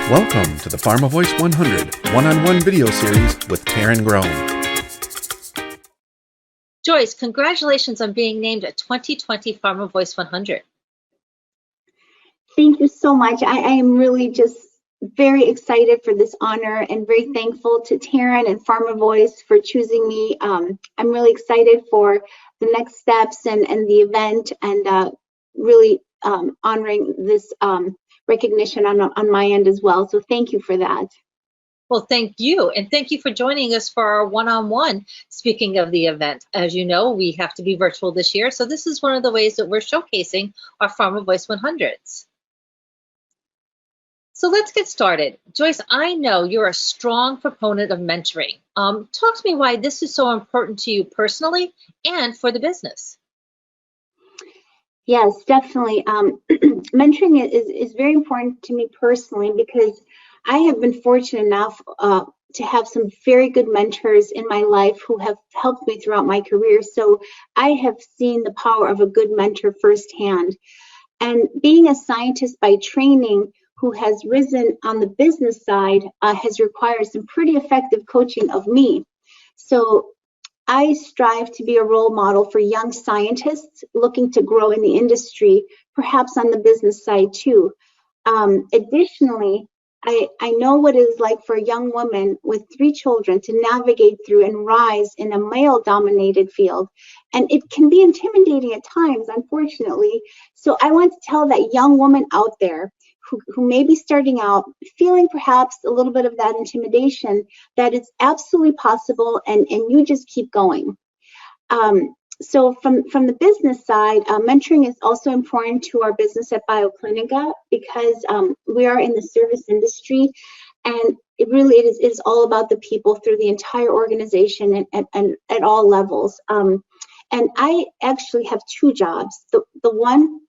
Welcome to the PharmaVOICE 100 one-on-one video series with Taryn Groen. Joyce, congratulations on being named a 2020 PharmaVOICE 100. Thank you so much. I am really just very excited for this honor and very thankful to Taryn and PharmaVOICE for choosing me. I'm really excited for the next steps and the event, and really honoring this recognition on my end as well. So thank you for that. Well, thank you. And thank you for joining us for our one-on-one. Speaking of the event, as you know, we have to be virtual this year. So this is one of the ways that we're showcasing our PharmaVOICE 100s. So let's get started. Joyce, I know you're a strong proponent of mentoring. Talk to me why this is so important to you personally and for the business. Yes, definitely. Mentoring is very important to me personally because I have been fortunate enough to have some very good mentors in my life who have helped me throughout my career. So I have seen the power of a good mentor firsthand. And being a scientist by training who has risen on the business side has required some pretty effective coaching of me. So I strive to be a role model for young scientists looking to grow in the industry, perhaps on the business side too. Additionally, I know what it is like for a young woman with 3 children to navigate through and rise in a male-dominated field. And it can be intimidating at times, unfortunately. So I want to tell that young woman out there who may be starting out, feeling perhaps a little bit of that intimidation, that it's absolutely possible, and you just keep going. So from the business side, mentoring is also important to our business at Bioclinica because we are in the service industry, and it is all about the people through the entire organization and at all levels. And I actually have 2 jobs. The one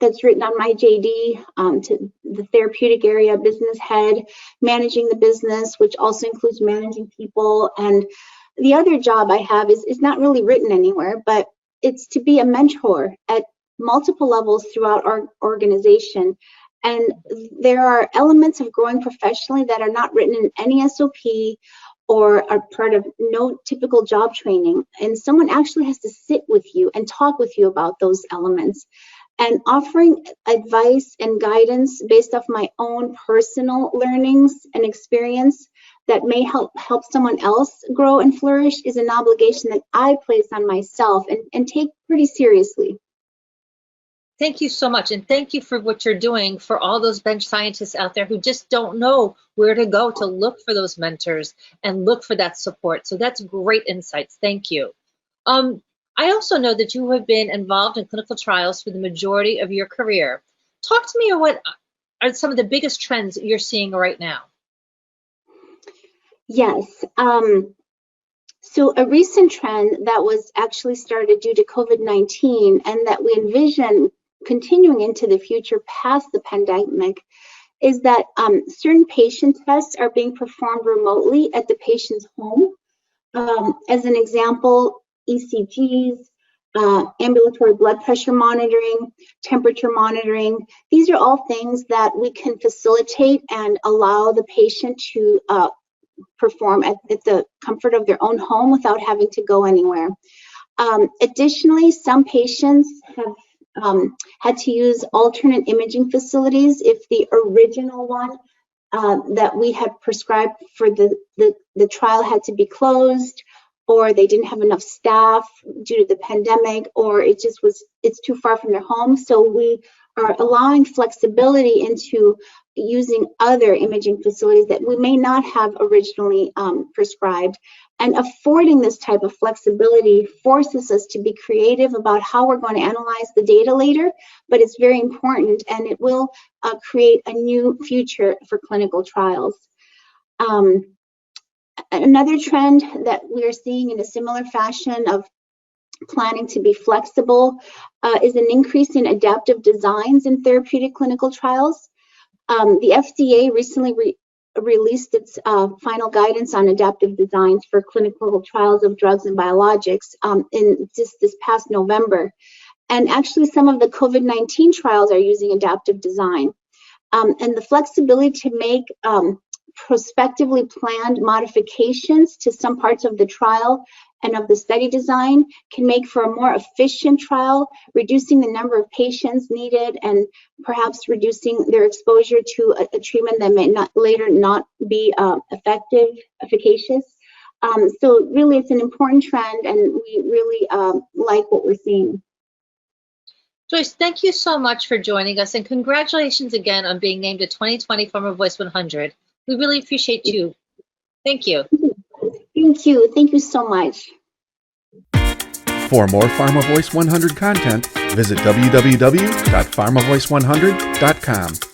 that's written on my JD, to the therapeutic area business head, managing the business, which also includes managing people. And the other job I have is not really written anywhere, but it's to be a mentor at multiple levels throughout our organization. And there are elements of growing professionally that are not written in any SOP or are part of no typical job training. And someone actually has to sit with you and talk with you about those elements. And offering advice and guidance based off my own personal learnings and experience that may help someone else grow and flourish is an obligation that I place on myself and take pretty seriously. Thank you so much. And thank you for what you're doing for all those bench scientists out there who just don't know where to go to look for those mentors and look for that support. So that's great insights. Thank you. I also know that you have been involved in clinical trials for the majority of your career. Talk to me about what are some of the biggest trends you're seeing right now. Yes. So a recent trend that was actually started due to COVID-19 and that we envision continuing into the future past the pandemic is that certain patient tests are being performed remotely at the patient's home. As an example, ECGs, ambulatory blood pressure monitoring, temperature monitoring. These are all things that we can facilitate and allow the patient to perform at the comfort of their own home without having to go anywhere. Additionally, some patients have had to use alternate imaging facilities if the original one that we had prescribed for the trial had to be closed, or they didn't have enough staff due to the pandemic, or it's too far from their home. So we are allowing flexibility into using other imaging facilities that we may not have originally prescribed. And affording this type of flexibility forces us to be creative about how we're going to analyze the data later, but it's very important, and it will create a new future for clinical trials. Another trend that we're seeing in a similar fashion of planning to be flexible is an increase in adaptive designs in therapeutic clinical trials. The FDA recently released its final guidance on adaptive designs for clinical trials of drugs and biologics in just this past November. And actually some of the COVID-19 trials are using adaptive design. and the flexibility to make prospectively planned modifications to some parts of the trial and of the study design can make for a more efficient trial, reducing the number of patients needed and perhaps reducing their exposure to a treatment that may later not be efficacious. So really it's an important trend, and we really like what we're seeing. Joyce, thank you so much for joining us, and congratulations again on being named a 2020 PharmaVOICE 100. We really appreciate you. Thank you. Thank you. Thank you so much. For more PharmaVOICE 100 content, visit www.pharmavoice100.com.